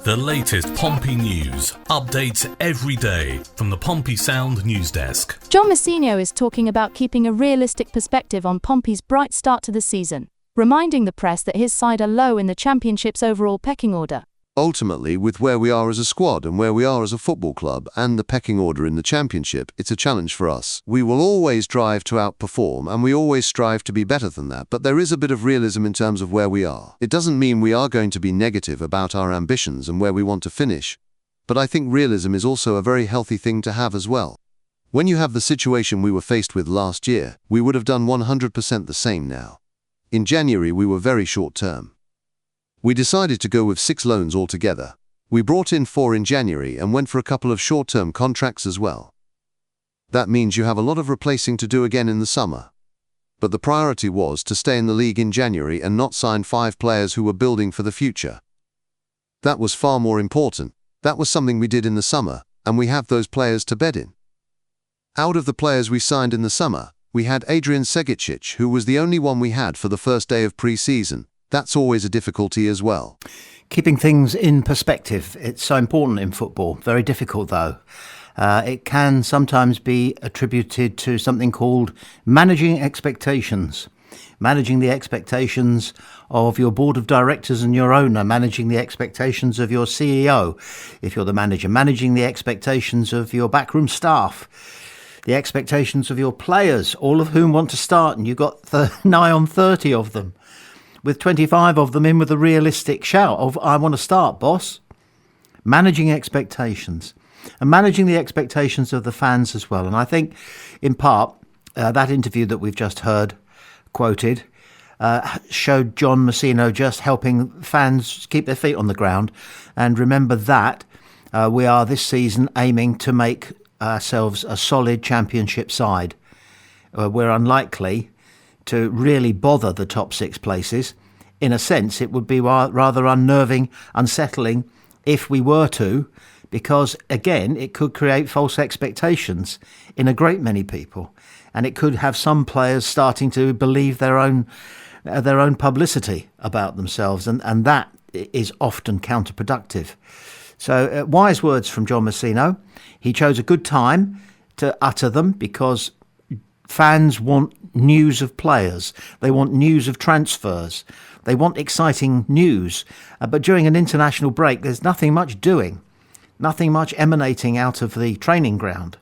The latest Pompey news, updates every day from the Pompey Sound news desk. John Mousinho is talking about keeping a realistic perspective on Pompey's bright start to the season, reminding the press that his side are low in the Championship's overall pecking order. Ultimately, with where we are as a squad and where we are as a football club and the pecking order in the Championship, it's a challenge for us. We will always strive to outperform and we always strive to be better than that, but there is a bit of realism in terms of where we are. It doesn't mean we are going to be negative about our ambitions and where we want to finish, but I think realism is also a very healthy thing to have as well. When you have the situation we were faced with last year, we would have done 100% the same now. In January, we were very short term. We decided to go with 6 loans altogether. We brought in 4 in January and went for a couple of short-term contracts as well. That means you have a lot of replacing to do again in the summer. But the priority was to stay in the league in January and not sign 5 players who were building for the future. That was far more important. That was something we did in the summer, and we have those players to bed in. Out of the players we signed in the summer, we had Adrian Segicic, who was the only one we had for the first day of pre-season. That's always a difficulty as well. Keeping things in perspective, it's so important in football. Very difficult though. It can sometimes be attributed to something called managing expectations. Managing the expectations of your board of directors and your owner, managing the expectations of your CEO, if you're the manager, managing the expectations of your backroom staff, the expectations of your players, all of whom want to start, and you've got nigh on 30 of them, with 25 of them in with a realistic shout of, I want to start, boss. Managing expectations and managing the expectations of the fans as well. And I think, in part, that interview that we've just heard quoted showed John Mousinho just helping fans keep their feet on the ground. And remember that we are this season aiming to make ourselves a solid Championship side. We're unlikely to really bother the top 6 places. In a sense, it would be rather unnerving, unsettling if we were to, because again, it could create false expectations in a great many people, and it could have some players starting to believe their own publicity about themselves, and that is often counterproductive. So, wise words from John Mousinho. He chose a good time to utter them because fans want news of players. They want news of transfers. They want exciting news. But during an international break, there's nothing much doing, nothing much emanating out of the training ground.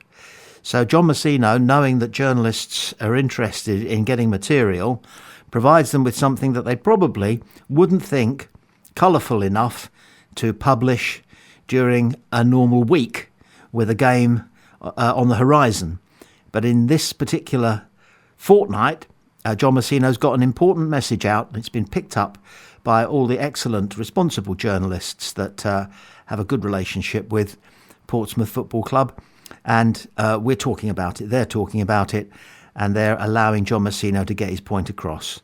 So John Mousinho, knowing that journalists are interested in getting material, provides them with something that they probably wouldn't think colourful enough to publish during a normal week with a game on the horizon. But in this particular fortnight, John Mousinho's got an important message out, and it's been picked up by all the excellent, responsible journalists that have a good relationship with Portsmouth Football Club. And we're talking about it, they're talking about it, and they're allowing John Mousinho to get his point across.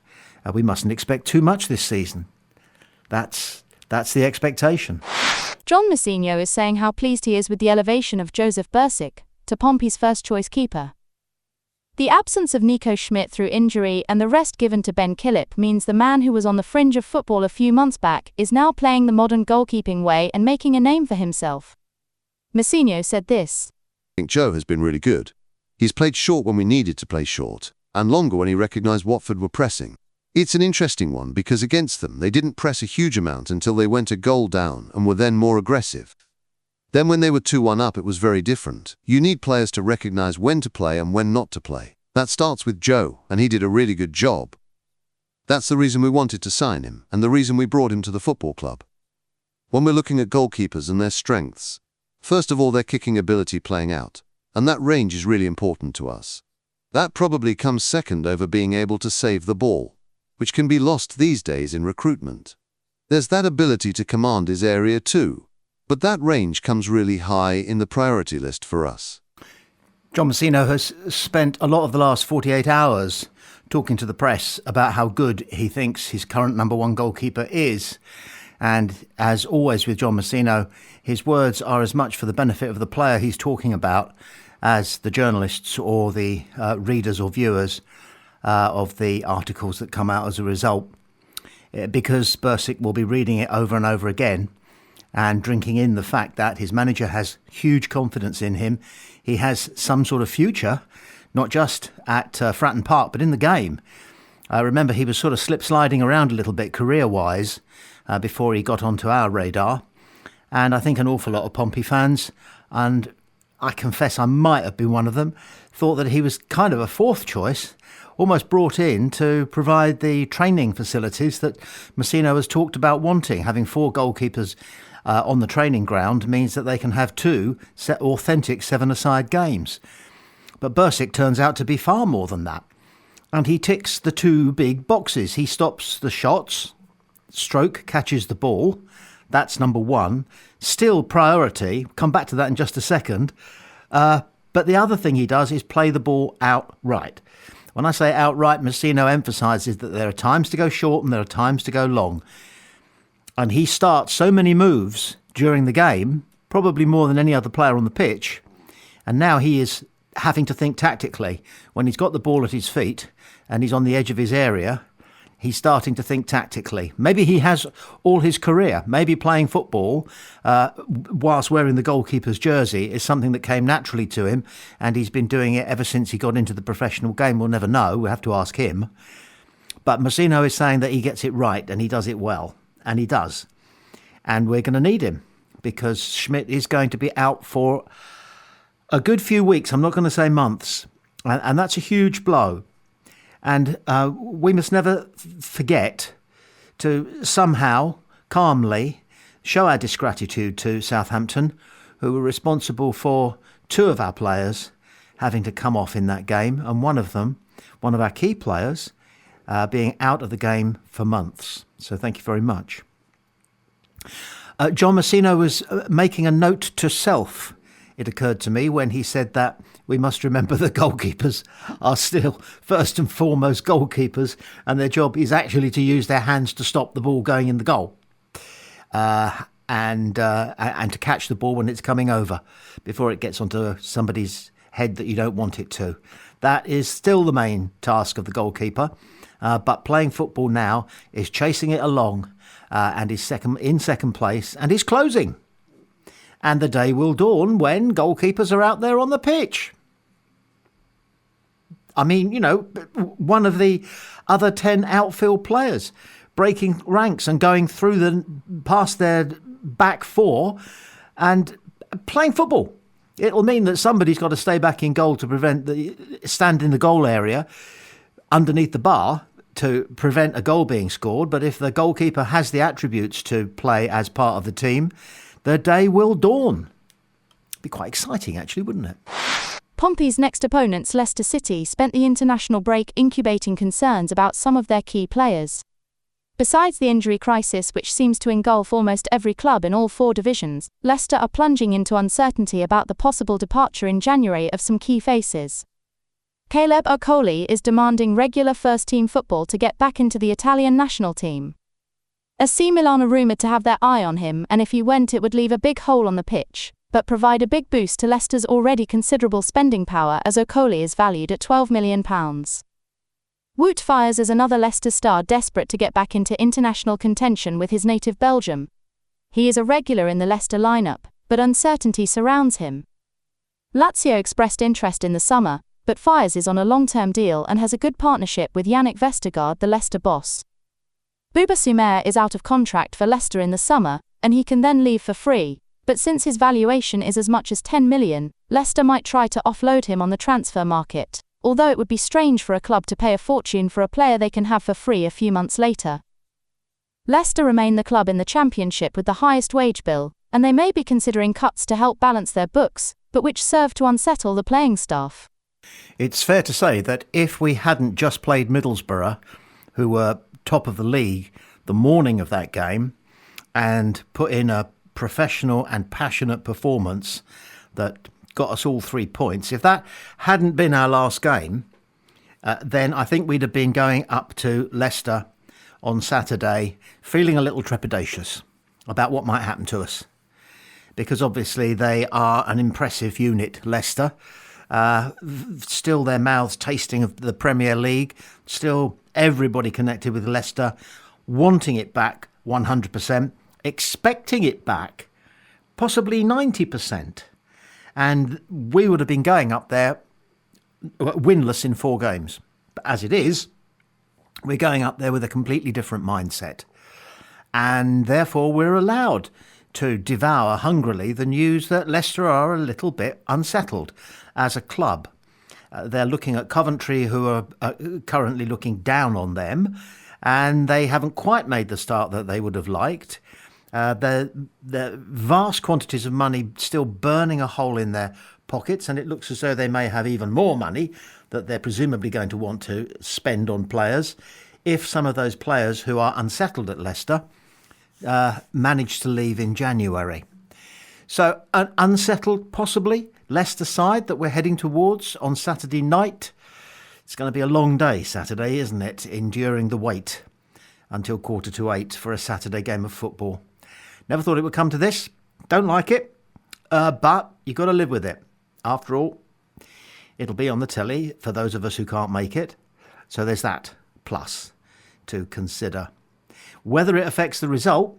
We mustn't expect too much this season. That's the expectation. John Mousinho is saying how pleased he is with the elevation of Joseph BURSIK to Pompey's first-choice keeper. The absence of Nico Schmidt through injury and the rest given to Ben Killip means the man who was on the fringe of football a few months back is now playing the modern goalkeeping way and making a name for himself. Mousinho said this. I think Joe has been really good. He's played short when we needed to play short, and longer when he recognised Watford were pressing. It's an interesting one because against them they didn't press a huge amount until they went a goal down and were then more aggressive. Then when they were 2-1 up, it was very different. You need players to recognise when to play and when not to play. That starts with Joe, and he did a really good job. That's the reason we wanted to sign him, and the reason we brought him to the football club. When we're looking at goalkeepers and their strengths, first of all, their kicking ability playing out, and that range is really important to us. That probably comes second over being able to save the ball, which can be lost these days in recruitment. There's that ability to command his area too. But that range comes really high in the priority list for us. John Mousinho has spent a lot of the last 48 hours talking to the press about how good he thinks his current number 1 goalkeeper is. And as always with John Mousinho, his words are as much for the benefit of the player he's talking about as the journalists or the readers or viewers of the articles that come out as a result. Because BURSIK will be reading it over and over again. and drinking in the fact that his manager has huge confidence in him. He has some sort of future, not just at Fratton Park, but in the game. I remember he was sort of slip-sliding around a little bit career-wise before he got onto our radar. And I think an awful lot of Pompey fans, and I confess I might have been one of them, thought that he was kind of a fourth choice, almost brought in to provide the training facilities that Messino has talked about wanting. Having 4 goalkeepers on the training ground means that they can have 2 authentic 7-a-side games. But BURSIK turns out to be far more than that. And he ticks the 2 big boxes. He stops the shots, stroke catches the ball. That's number 1. Still priority. Come back to that in just a second. But the other thing he does is play the ball outright. When I say outright, Messino emphasises that there are times to go short and there are times to go long. And he starts so many moves during the game, probably more than any other player on the pitch. And now he is having to think tactically. When he's got the ball at his feet and he's on the edge of his area, he's starting to think tactically. Maybe he has all his career. Maybe playing football whilst wearing the goalkeeper's jersey is something that came naturally to him, and he's been doing it ever since he got into the professional game. We'll never know. We'll have to ask him. But Messino is saying that he gets it right and he does it well. And he does. And we're going to need him because Schmidt is going to be out for a good few weeks. I'm not going to say months. And that's a huge blow. And we must never forget to somehow, calmly, show our disgratitude to Southampton, who were responsible for 2 of our players having to come off in that game, and one of them, one of our key players, being out of the game for months. So thank you very much. John Messino was making a note to self, it occurred to me, when he said that we must remember that goalkeepers are still first and foremost goalkeepers, and their job is actually to use their hands to stop the ball going in the goal and to catch the ball when it's coming over before it gets onto somebody's head that you don't want it to. That is still the main task of the goalkeeper. But playing football now is chasing it along and is in second place and is closing. And the day will dawn when goalkeepers are out there on the pitch. I mean, one of the other 10 outfield players breaking ranks and going through past their back 4 and playing football. It'll mean that somebody's got to stay back in goal to stand in the goal area underneath the bar to prevent a goal being scored. But if the goalkeeper has the attributes to play as part of the team, the day will dawn. Be quite exciting, actually, wouldn't it? Pompey's next opponents, Leicester City, spent the international break incubating concerns about some of their key players. Besides the injury crisis which seems to engulf almost every club in all 4 divisions, Leicester are plunging into uncertainty about the possible departure in January of some key faces. Caleb Okoli is demanding regular first-team football to get back into the Italian national team. AC Milan are rumoured to have their eye on him, and if he went it would leave a big hole on the pitch, but provide a big boost to Leicester's already considerable spending power, as Okoli is valued at £12 million. Wout Fires is another Leicester star desperate to get back into international contention with his native Belgium. He is a regular in the Leicester lineup, but uncertainty surrounds him. Lazio expressed interest in the summer, but Fires is on a long-term deal and has a good partnership with Yannick Vestergaard, the Leicester boss. Bouba Soumaire is out of contract for Leicester in the summer, and he can then leave for free, but since his valuation is as much as £10 million, Leicester might try to offload him on the transfer market, although it would be strange for a club to pay a fortune for a player they can have for free a few months later. Leicester remain the club in the Championship with the highest wage bill, and they may be considering cuts to help balance their books, but which serve to unsettle the playing staff. It's fair to say that if we hadn't just played Middlesbrough, who were top of the league the morning of that game, and put in a professional and passionate performance that got us all 3 points, if that hadn't been our last game, then I think we'd have been going up to Leicester on Saturday feeling a little trepidatious about what might happen to us. Because obviously they are an impressive unit, Leicester. Still their mouths tasting of the Premier League. Still everybody connected with Leicester wanting it back 100%. expecting it back, possibly 90%. And we would have been going up there winless in 4 games. But as it is, we're going up there with a completely different mindset. And therefore we're allowed to devour hungrily the news that Leicester are a little bit unsettled as a club. They're looking at Coventry, who are currently looking down on them, and they haven't quite made the start that they would have liked. The vast quantities of money still burning a hole in their pockets, and it looks as though they may have even more money that they're presumably going to want to spend on players if some of those players who are unsettled at Leicester manage to leave in January. So an unsettled, possibly, Leicester side that we're heading towards on Saturday night. It's going to be a long day Saturday, isn't it? Enduring the wait until 7:45 for a Saturday game of football. Never thought it would come to this. Don't like it, but you've got to live with it. After all, it'll be on the telly for those of us who can't make it. So there's that plus to consider. Whether it affects the result,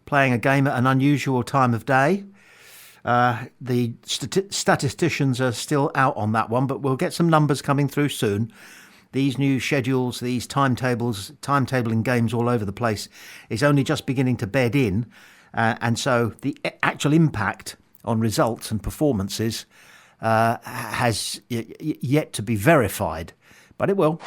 playing a game at an unusual time of day, the statisticians are still out on that one, but we'll get some numbers coming through soon. These new schedules, these timetabling games all over the place is only just beginning to bed in. And so the actual impact on results and performances has yet to be verified, but it will.